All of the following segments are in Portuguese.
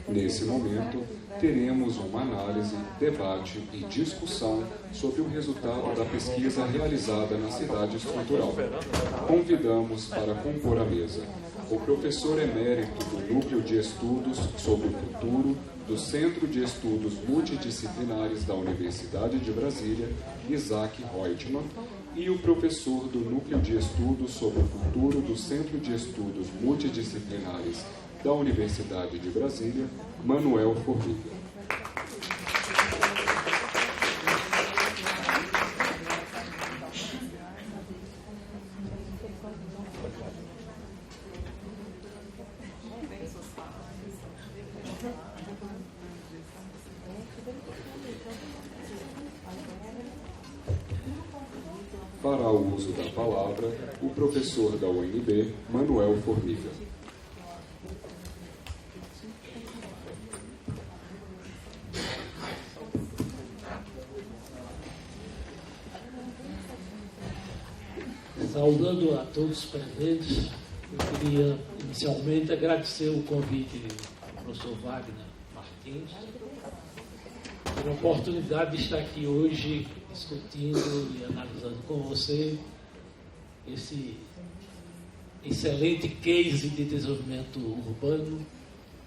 Nesse momento, teremos uma análise, debate e discussão sobre o resultado da pesquisa realizada na cidade estrutural. Convidamos para compor a mesa o professor emérito do Núcleo de Estudos sobre o Futuro do Centro de Estudos Multidisciplinares da Universidade de Brasília, Isaac Reutemann, e o professor do Núcleo de Estudos sobre o Futuro do Centro de Estudos Multidisciplinares da Universidade de Brasília, Manuel Formiga. Fará o uso da palavra o professor da UNB, Manuel Formiga. Saudando a todos os presentes, eu queria inicialmente agradecer o convite do professor Wagner Martins pela oportunidade de estar aqui hoje discutindo e analisando com você esse excelente case de desenvolvimento urbano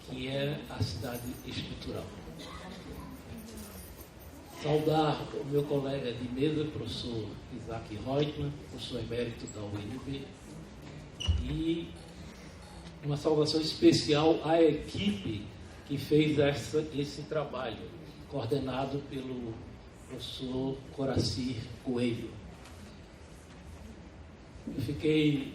que é a cidade estrutural. Saudar o meu colega de mesa, professor Isaac Reutemann, professor emérito da UNB, e uma saudação especial à equipe que fez esse trabalho, coordenado pelo professor Coracir Coelho. Eu fiquei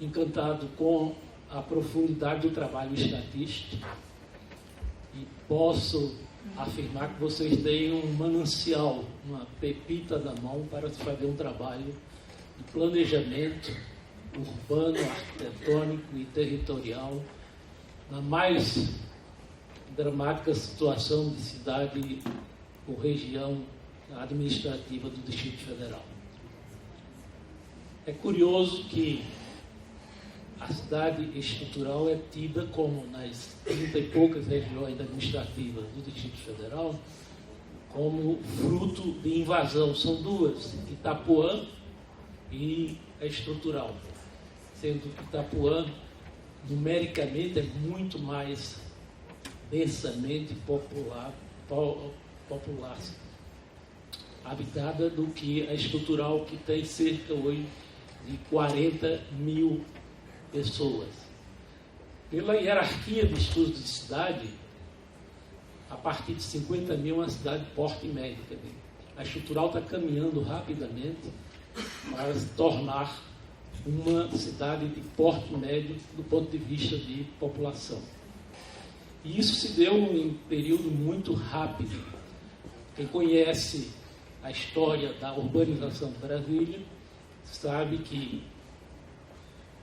encantado com a profundidade do trabalho estatístico e posso afirmar que vocês têm um manancial, uma pepita na mão para se fazer um trabalho de planejamento urbano, arquitetônico e territorial na mais dramática situação de cidade ou região administrativa do Distrito Federal. É curioso que a cidade estrutural é tida como, nas 30 e poucas regiões administrativas do Distrito Federal, como fruto de invasão. São duas, Itapuã e a estrutural. Sendo que Itapuã, numericamente, é muito mais densamente habitada do que a estrutural, que tem cerca hoje de 40 mil pessoas. Pela hierarquia de estudos de cidade, a partir de 50 mil é uma cidade de porte médio. A estrutural está caminhando rapidamente para se tornar uma cidade de porte médio do ponto de vista de população. E isso se deu em um período muito rápido. Quem conhece a história da urbanização de Brasília sabe que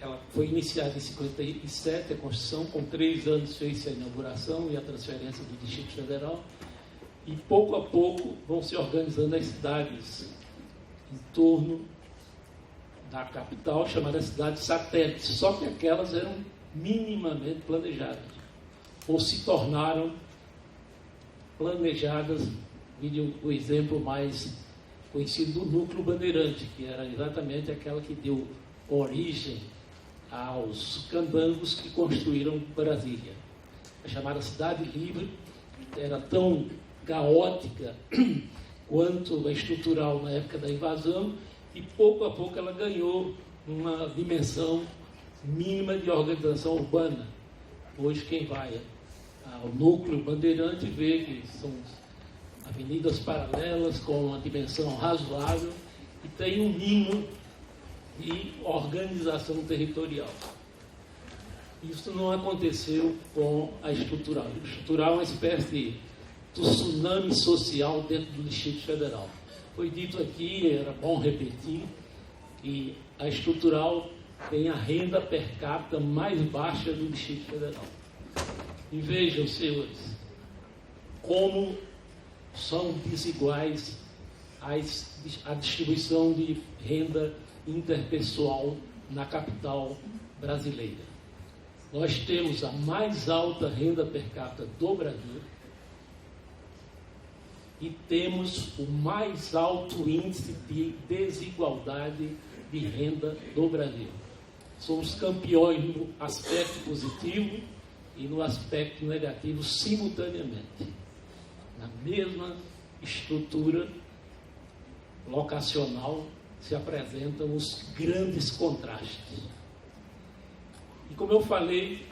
ela foi iniciada em 57, a construção, com 3 anos fez-se a inauguração e a transferência do Distrito Federal, e pouco a pouco vão se organizando as cidades em torno da capital, chamadas cidades satélites, só que aquelas eram minimamente planejadas, ou se tornaram planejadas. O exemplo mais conhecido do Núcleo Bandeirante, que era exatamente aquela que deu origem aos candangos que construíram Brasília. A chamada Cidade Livre era tão caótica quanto a estrutural na época da invasão, e pouco a pouco ela ganhou uma dimensão mínima de organização urbana. Hoje quem vai ao Núcleo Bandeirante vê que são avenidas paralelas com uma dimensão razoável e tem um mínimo de organização territorial. Isso não aconteceu com a estrutural. A estrutural é uma espécie de tsunami social dentro do Distrito Federal. Foi dito aqui, era bom repetir, que a estrutural tem a renda per capita mais baixa do Distrito Federal. E vejam, senhores, como são desiguais a distribuição de renda interpessoal na capital brasileira. Nós temos a mais alta renda per capita do Brasil e temos o mais alto índice de desigualdade de renda do Brasil. Somos campeões no aspecto positivo e no aspecto negativo simultaneamente. Na mesma estrutura locacional se apresentam os grandes contrastes. E como eu falei,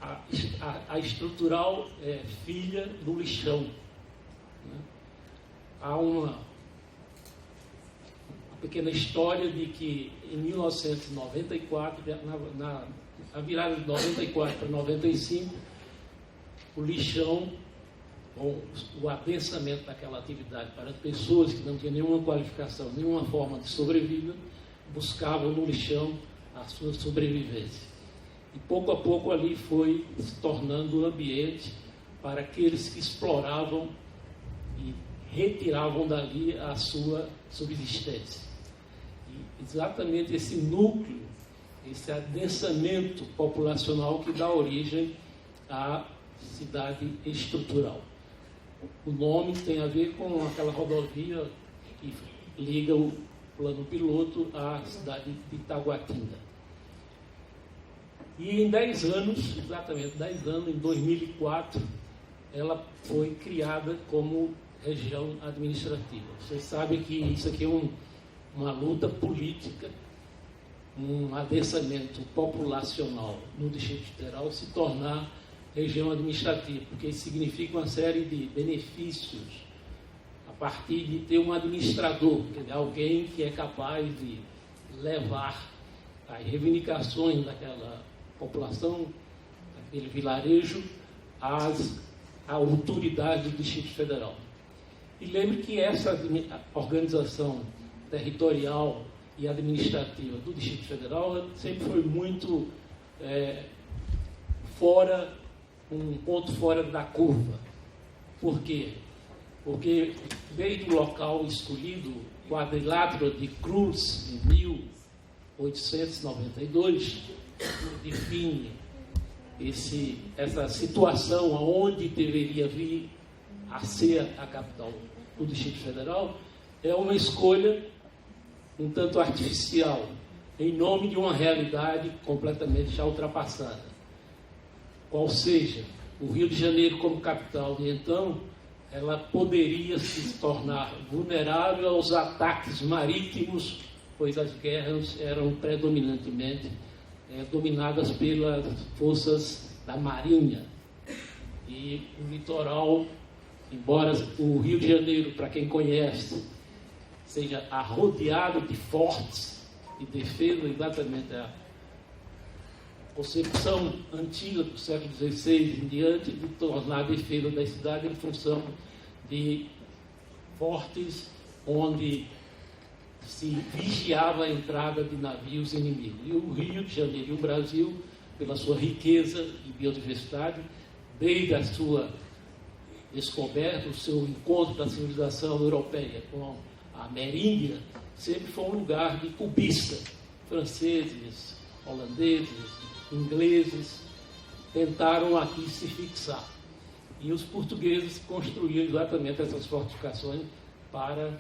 a estrutural é filha do lixão. Né? Há uma pequena história de que em 1994, na virada de 94 para 95, o lixão, com o adensamento daquela atividade para pessoas que não tinham nenhuma qualificação, nenhuma forma de sobrevida, buscavam no lixão a sua sobrevivência. E pouco a pouco ali foi se tornando um ambiente para aqueles que exploravam e retiravam dali a sua subsistência. E exatamente esse núcleo, esse adensamento populacional que dá origem à cidade estrutural. O nome tem a ver com aquela rodovia que liga o plano piloto à cidade de Itaguatinga. E em 10 anos, exatamente 10 anos, em 2004, ela foi criada como região administrativa. Vocês sabem que isso aqui é uma luta política, um adensamento populacional no Distrito Federal se tornar região administrativa, porque isso significa uma série de benefícios a partir de ter um administrador, alguém que é capaz de levar as reivindicações daquela população, daquele vilarejo, à autoridade do Distrito Federal. E lembre que essa organização territorial e administrativa do Distrito Federal sempre foi muito um ponto fora da curva. Por quê? Porque desde o local escolhido, o quadrilátero de Cruz, em 1892, define essa situação aonde deveria vir a ser a capital do Distrito Federal, é uma escolha um tanto artificial, em nome de uma realidade completamente já ultrapassada. Qual seja, o Rio de Janeiro como capital de então, ela poderia se tornar vulnerável aos ataques marítimos, pois as guerras eram predominantemente dominadas pelas forças da Marinha. E o litoral, embora o Rio de Janeiro, para quem conhece, seja arrodeado de fortes de defesa, exatamente a concepção antiga do século XVI em diante, de tornar a defesa da cidade em função de fortes onde se vigiava a entrada de navios inimigos. E o Rio de Janeiro e o Brasil, pela sua riqueza e biodiversidade, desde a sua descoberta, o seu encontro da civilização europeia com a Ameríndia, sempre foi um lugar de cobiça. Franceses, holandeses, ingleses tentaram aqui se fixar. E os portugueses construíram exatamente essas fortificações para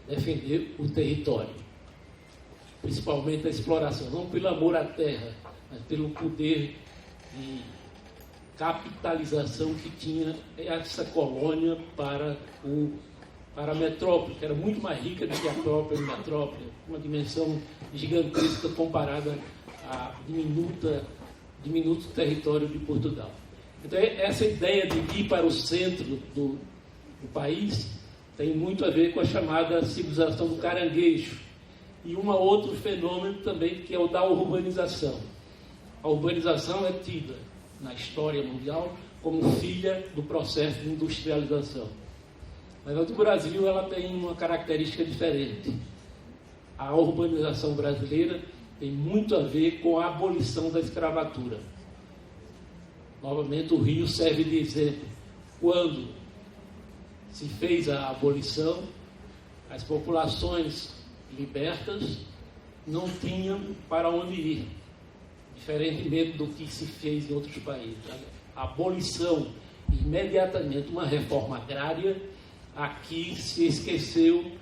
defender o território, principalmente a exploração, não pelo amor à terra, mas pelo poder de capitalização que tinha essa colônia para a metrópole, que era muito mais rica do que a própria metrópole, uma dimensão gigantesca comparada a diminuto território de Portugal. Então, essa ideia de ir para o centro do país tem muito a ver com a chamada civilização do caranguejo e um outro fenômeno também, que é o da urbanização. A urbanização é tida na história mundial como filha do processo de industrialização. Mas no Brasil ela tem uma característica diferente. A urbanização brasileira tem muito a ver com a abolição da escravatura. Novamente, o Rio serve de exemplo. Quando se fez a abolição, as populações libertas não tinham para onde ir. diferentemente do que se fez em outros países. A abolição, imediatamente uma reforma agrária, aqui se esqueceu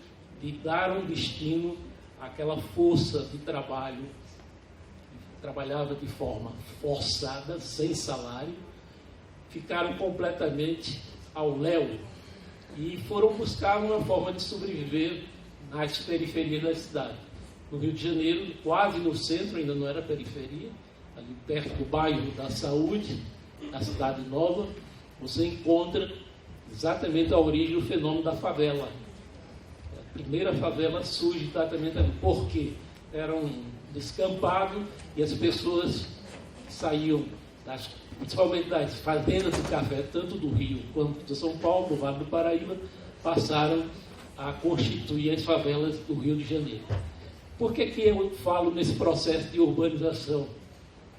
de dar um destino àquela força de trabalho que trabalhava de forma forçada, sem salário, ficaram completamente ao léu e foram buscar uma forma de sobreviver nas periferias da cidade. No Rio de Janeiro, quase no centro, ainda não era periferia, ali perto do bairro da Saúde, na Cidade Nova, você encontra exatamente a origem do fenômeno da favela. A primeira favela surge exatamente ali. Por quê? Era um descampado e as pessoas saíam, principalmente das fazendas de café, tanto do Rio quanto de São Paulo, do Vale do Paraíba, passaram a constituir as favelas do Rio de Janeiro. Por que eu falo nesse processo de urbanização?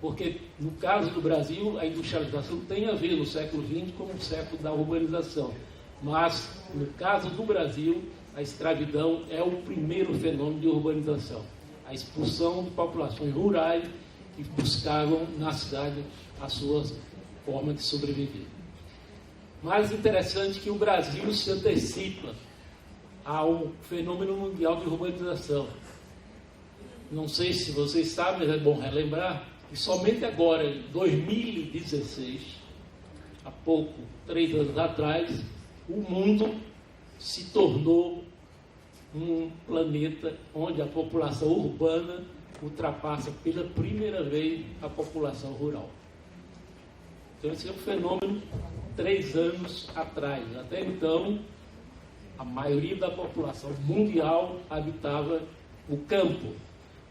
Porque, no caso do Brasil, a industrialização tem a ver no século XX com o século da urbanização. Mas, no caso do Brasil, a escravidão é o primeiro fenômeno de urbanização. A expulsão de populações rurais que buscavam na cidade a sua forma de sobreviver. Mais interessante que o Brasil se antecipa ao fenômeno mundial de urbanização. Não sei se vocês sabem, mas é bom relembrar que somente agora, em 2016, há pouco, 3 anos atrás, o mundo se tornou um planeta onde a população urbana ultrapassa pela primeira vez a população rural. Então, esse é um fenômeno 3 anos atrás. Até então, a maioria da população mundial habitava o campo,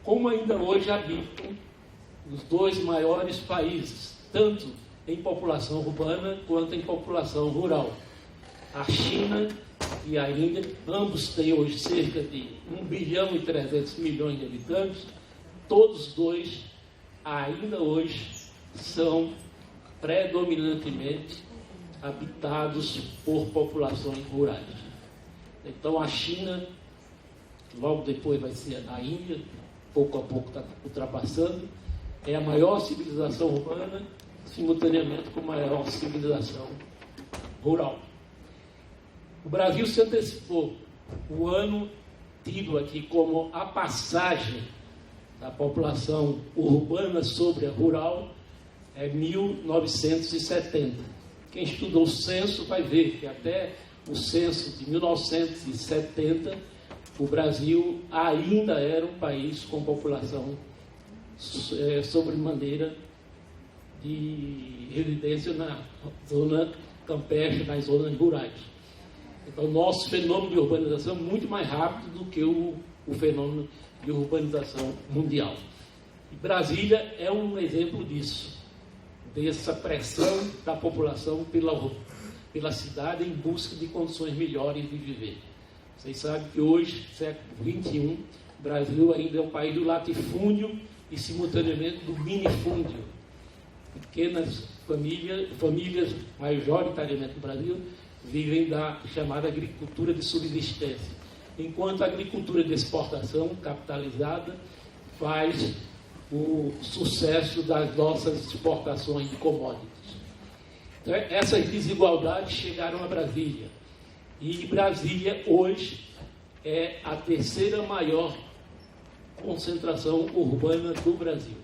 como ainda hoje habitam os 2 maiores países, tanto em população urbana quanto em população rural. A China e a Índia, ambos têm hoje cerca de 1 bilhão e 300 milhões de habitantes, todos os 2 ainda hoje são predominantemente habitados por populações rurais. Então a China, logo depois vai ser a Índia, pouco a pouco está ultrapassando, é a maior civilização urbana, simultaneamente com a maior civilização rural. O Brasil se antecipou. O ano tido aqui como a passagem da população urbana sobre a rural é 1970. Quem estudou o censo vai ver que até o censo de 1970, o Brasil ainda era um país com população sobremaneira de residência na zona campestre, nas zonas rurais. Então, o nosso fenômeno de urbanização é muito mais rápido do que o fenômeno de urbanização mundial. E Brasília é um exemplo disso, dessa pressão da população pela cidade em busca de condições melhores de viver. Vocês sabem que hoje, século XXI, o Brasil ainda é um país do latifúndio e, simultaneamente, do minifúndio. Pequenas famílias, majoritariamente no Brasil, vivem da chamada agricultura de subsistência, enquanto a agricultura de exportação, capitalizada, faz o sucesso das nossas exportações de commodities. Então, essas desigualdades chegaram a Brasília. E Brasília, hoje, é a 3ª maior concentração urbana do Brasil.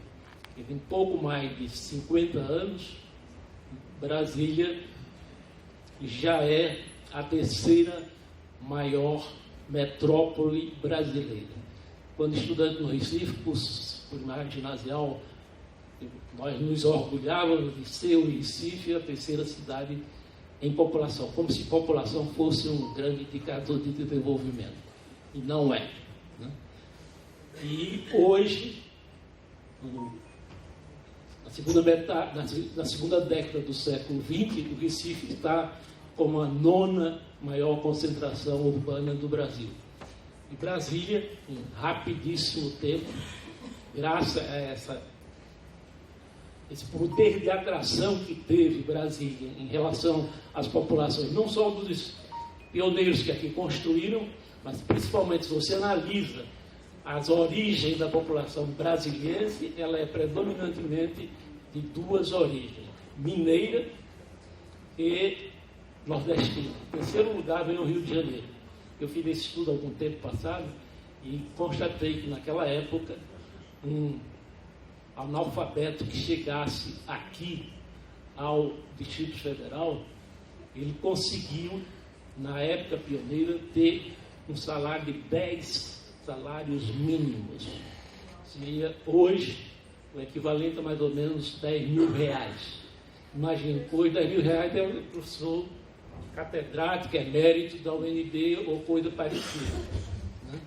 E em pouco mais de 50 anos, Brasília já é a 3ª maior metrópole brasileira. Quando estudante no Recife, curso primário ginasial, nós nos orgulhávamos de ser o Recife a 3ª cidade em população, como se população fosse um grande indicador de desenvolvimento. E não é. Né? E hoje, na segunda década do século XX, o Recife está como a 9ª maior concentração urbana do Brasil. E Brasília, em rapidíssimo tempo, graças a esse poder de atração que teve Brasília em relação às populações, não só dos pioneiros que aqui construíram, mas principalmente se você analisa as origens da população brasileira, ela é predominantemente de duas origens, mineira e nordestina. Em terceiro lugar vem o Rio de Janeiro. Eu fiz esse estudo há algum tempo passado e constatei que naquela época um analfabeto que chegasse aqui ao Distrito Federal, ele conseguiu, na época pioneira, ter um salário de 10 salários mínimos. Seria hoje o equivalente a mais ou menos 10 mil reais. Imagina, hoje 10 mil reais é um professor catedrático, emérito da UNB ou coisa parecida, né?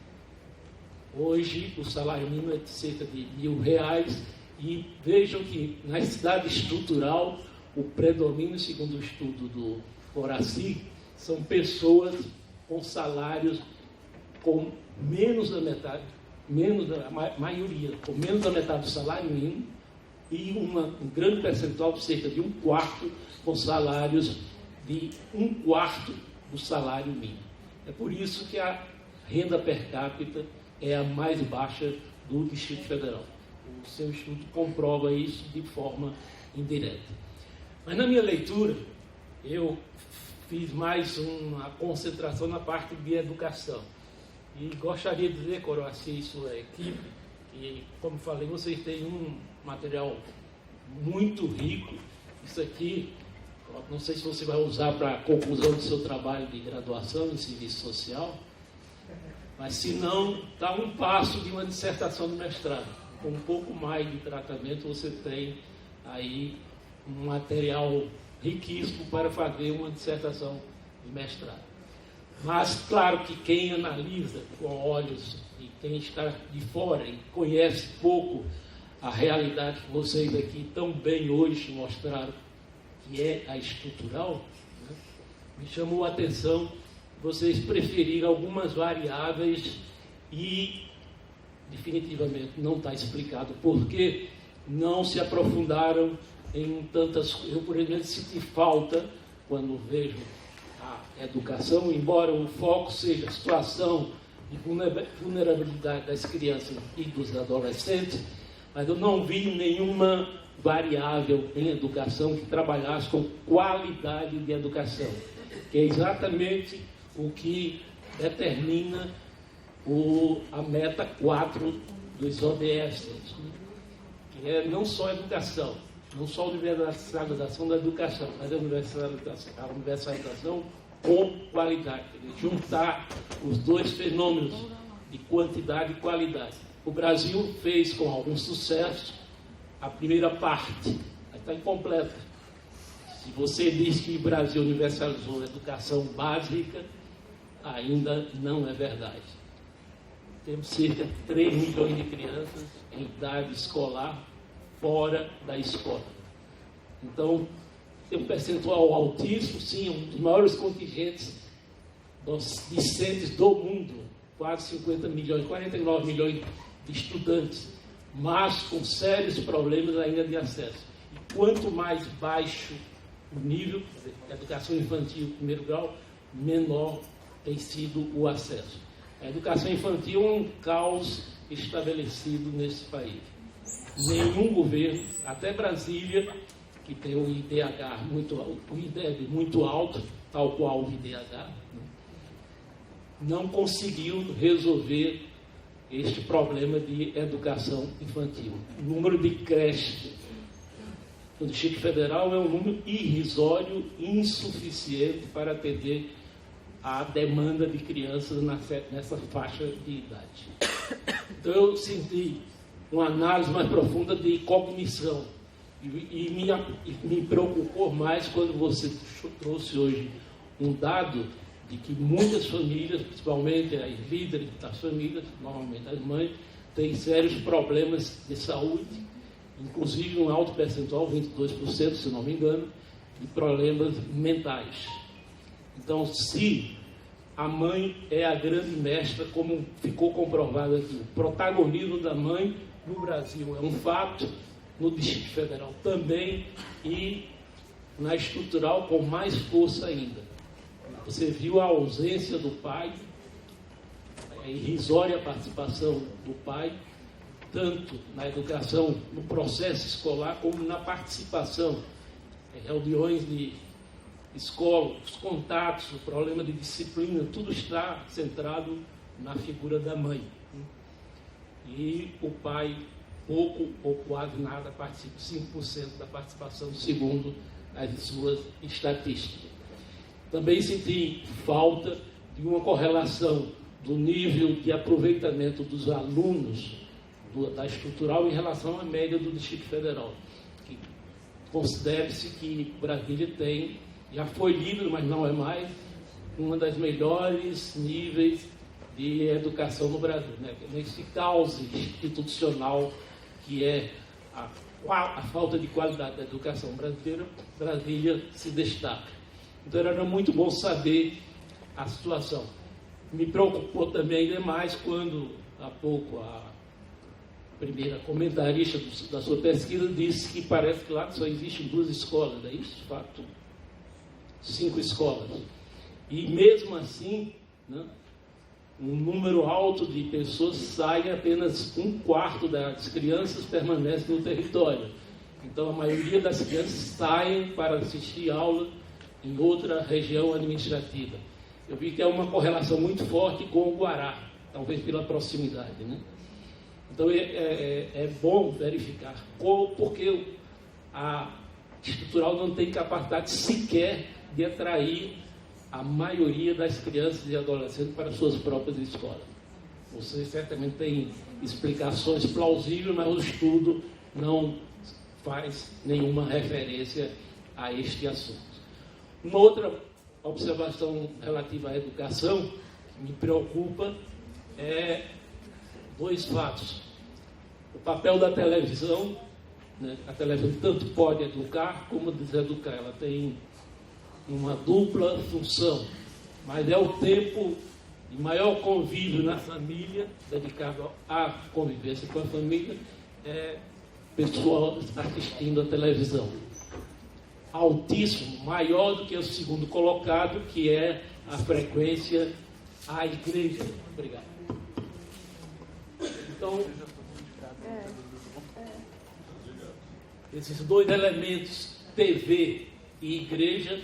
Hoje o salário mínimo é de cerca de R$1.000 e vejam que na cidade estrutural o predomínio, segundo o estudo do Horaci, são pessoas com salários com menos da metade, a maioria, com menos da metade do salário mínimo e um grande percentual, cerca de 1/4, com salários de 1/4 do salário mínimo. É por isso que a renda per capita é a mais baixa do Distrito Federal. O seu estudo comprova isso de forma indireta. Mas na minha leitura, eu fiz mais uma concentração na parte de educação. E gostaria de dizer, Coroaci e sua equipe, que, como falei, vocês têm um material muito rico. Isso aqui, não sei se você vai usar para a conclusão do seu trabalho de graduação em serviço social, mas se não, está um passo de uma dissertação de mestrado. Com um pouco mais de tratamento, você tem aí um material riquíssimo para fazer uma dissertação de mestrado. Mas, claro que quem analisa com olhos e quem está de fora e conhece pouco a realidade que vocês aqui tão bem hoje mostraram, que é a estrutural, né, me chamou a atenção vocês preferirem algumas variáveis e, definitivamente, não está explicado por que não se aprofundaram em tantas... Eu, por exemplo, senti falta, quando vejo a educação, embora o foco seja a situação de vulnerabilidade das crianças e dos adolescentes, mas eu não vi nenhuma variável em educação que trabalhasse com qualidade de educação, que é exatamente o que determina a meta 4 dos ODS, que é não só a educação, não só a universalização da educação, mas a universalização com qualidade, juntar os dois fenômenos de quantidade e qualidade. O Brasil fez com algum sucesso a primeira parte, mas está incompleta. Se você diz que o Brasil universalizou a educação básica, ainda não é verdade. Temos cerca de 3 milhões de crianças em idade escolar fora da escola. Então, tem um percentual altíssimo, sim, um dos maiores contingentes dos discentes do mundo, quase 50 milhões, 49 milhões de estudantes, mas com sérios problemas ainda de acesso. E quanto mais baixo o nível, a educação infantil, primeiro grau, menor tem sido o acesso. A educação infantil é um caos estabelecido nesse país. Nenhum governo, até Brasília, que tem um IDH muito alto, um IDEB muito alto, tal qual o IDH, não conseguiu resolver este problema de educação infantil. O número de creches no Distrito Federal é um número irrisório, insuficiente para atender a demanda de crianças nessa faixa de idade. Então eu senti uma análise mais profunda de cognição e me preocupou mais quando você trouxe hoje um dado de que muitas famílias, principalmente as líderes das famílias, normalmente as mães, têm sérios problemas de saúde, inclusive um alto percentual, 22%, se não me engano, de problemas mentais. Então, se a mãe é a grande mestra, como ficou comprovado aqui, o protagonismo da mãe no Brasil é um fato, no Distrito Federal também, e na estrutural com mais força ainda. Você viu a ausência do pai, irrisória a participação do pai, tanto na educação, no processo escolar, como na participação em reuniões de escola, os contatos, o problema de disciplina, tudo está centrado na figura da mãe. E o pai, pouco ou quase nada, participa, 5% da participação, segundo as suas estatísticas. Também senti falta de uma correlação do nível de aproveitamento dos alunos da estrutural em relação à média do Distrito Federal. Considere-se que Brasília tem, já foi líder, mas não é mais, uma das melhores níveis de educação no Brasil, né? Nesse caos institucional que é a falta de qualidade da educação brasileira, Brasília se destaca. Então era muito bom saber a situação. Me preocupou também demais quando, há pouco, a primeira comentarista da sua pesquisa disse que parece que lá só existem 2 escolas, é isso? De fato, 5 escolas. E mesmo assim, né, um número alto de pessoas sai, apenas 1/4 das crianças permanecem no território. Então a maioria das crianças saem para assistir aula em outra região administrativa. Eu vi que é uma correlação muito forte com o Guará, talvez pela proximidade, né? Então é bom verificar porque a estrutural não tem capacidade sequer de atrair a maioria das crianças e adolescentes para suas próprias escolas. Você certamente tem explicações plausíveis, mas o estudo não faz nenhuma referência a este assunto. Uma outra observação relativa à educação que me preocupa é 2 fatos. O papel da televisão, né? A televisão tanto pode educar como deseducar. Ela tem uma dupla função, mas é o tempo de maior convívio na família, dedicado à convivência com a família, pessoal assistindo à televisão. Altíssimo, maior do que o segundo colocado, que é a frequência à igreja. Obrigado. Então, esses 2 elementos, TV e igreja,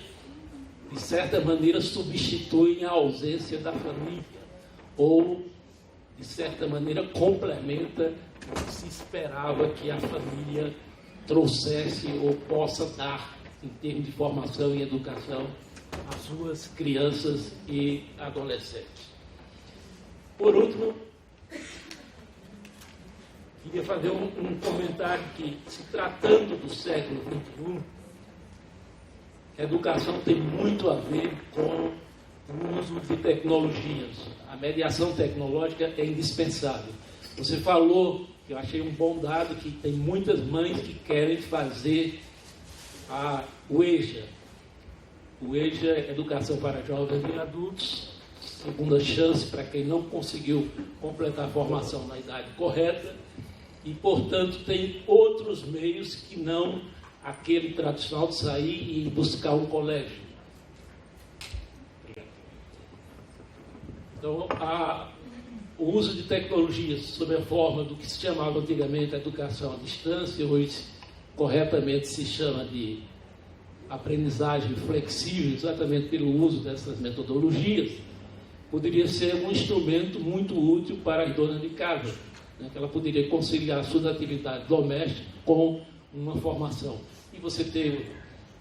de certa maneira substituem a ausência da família, ou, de certa maneira, complementa o que se esperava que a família trouxesse ou possa dar em termos de formação e educação às suas crianças e adolescentes. Por último, queria fazer um comentário que, se tratando do século XXI, a educação tem muito a ver com o uso de tecnologias. A mediação tecnológica é indispensável. Você falou, que eu achei um bom dado, que tem muitas mães que querem fazer o EJA. O EJA é Educação para Jovens e Adultos, segunda chance para quem não conseguiu completar a formação na idade correta, e, portanto, tem outros meios que não aquele tradicional de sair e buscar um colégio. Então, o uso de tecnologias sob a forma do que se chamava antigamente a educação à distância, hoje corretamente se chama de aprendizagem flexível, exatamente pelo uso dessas metodologias, poderia ser um instrumento muito útil para as donas de casa, né, que ela poderia conciliar suas atividades domésticas com uma formação. E você ter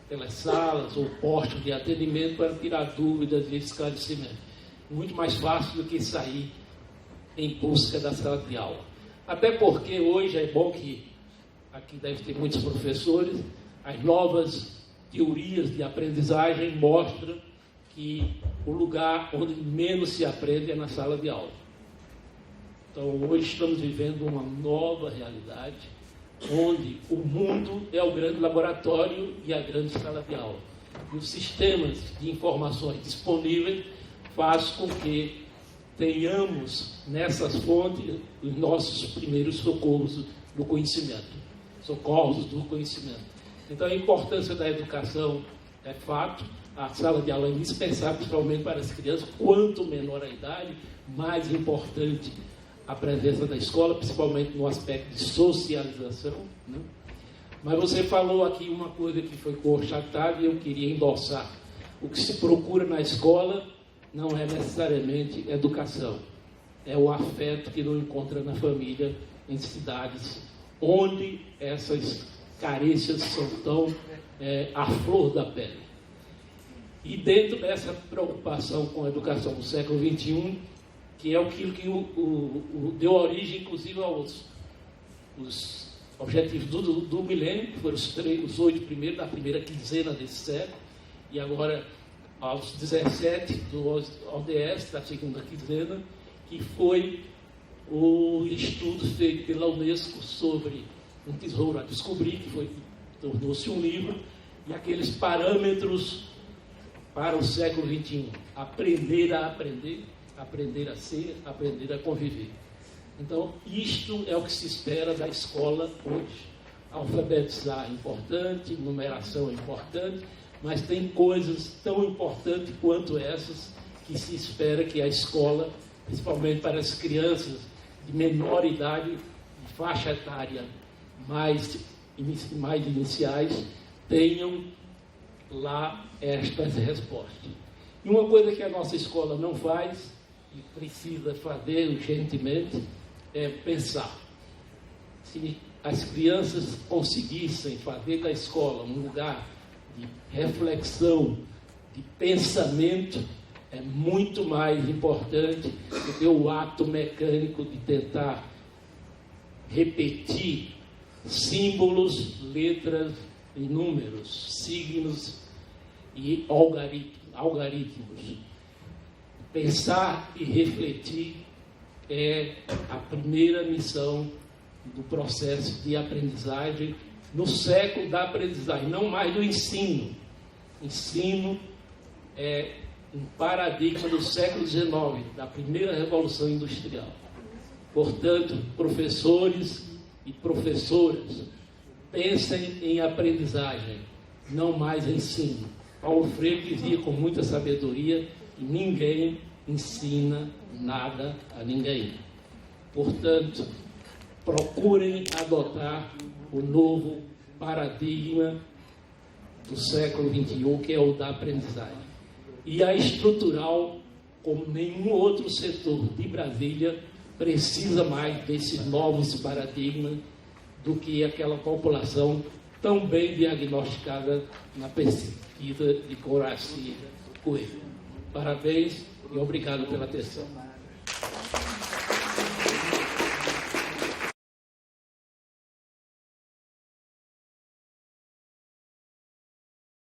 telesalas ou postos de atendimento para tirar dúvidas e esclarecimento. Muito mais fácil do que sair em busca da sala de aula. Até porque hoje é bom que, aqui deve ter muitos professores, as novas teorias de aprendizagem mostram que o lugar onde menos se aprende é na sala de aula. Então, hoje estamos vivendo uma nova realidade, onde o mundo é o grande laboratório e a grande sala de aula. E os sistemas de informações disponíveis faz com que tenhamos nessas fontes os nossos primeiros socorros do conhecimento. Então, a importância da educação é fato, a sala de aula é indispensável, principalmente para as crianças. Quanto menor a idade, mais importante a presença da escola, principalmente no aspecto de socialização, né? Mas você falou aqui uma coisa que foi constatada e eu queria endossar. O que se procura na escola não é necessariamente educação. É o afeto que não encontra na família, em cidades onde essas carências são tão à flor da pele. E dentro dessa preocupação com a educação do século XXI, que é aquilo que deu origem, inclusive, aos objetivos do milênio, que foram os 8 primeiros da primeira quinzena desse século, e agora aos 17 do ODS, da segunda quinzena, que foi o estudo feito pela Unesco sobre um tesouro a descobrir, que tornou-se um livro, e aqueles parâmetros para o século XXI. Aprender a aprender, aprender a ser, aprender a conviver. Então, isto é o que se espera da escola hoje. Alfabetizar é importante, numeração é importante, mas tem coisas tão importantes quanto essas que se espera que a escola, principalmente para as crianças de menor idade, de faixa etária mais iniciais, tenham lá estas respostas. E uma coisa que a nossa escola não faz, e precisa fazer urgentemente, é pensar. Se as crianças conseguissem fazer da escola um lugar de reflexão, de pensamento, é muito mais importante do que o ato mecânico de tentar repetir símbolos, letras e números, signos e algoritmos. Pensar e refletir é a primeira missão do processo de aprendizagem no século da aprendizagem, não mais do ensino. Ensino é um paradigma do século XIX, da primeira revolução industrial. Portanto, professores e professoras, pensem em aprendizagem, não mais ensino. Paulo Freire dizia com muita sabedoria: ninguém ensina nada a ninguém. Portanto, procurem adotar o novo paradigma do século XXI, que é o da aprendizagem. E a estrutural, como nenhum outro setor de Brasília, precisa mais desses novos paradigmas do que aquela população tão bem diagnosticada na pesquisa de Coraci Coelho. Parabéns e obrigado pela atenção.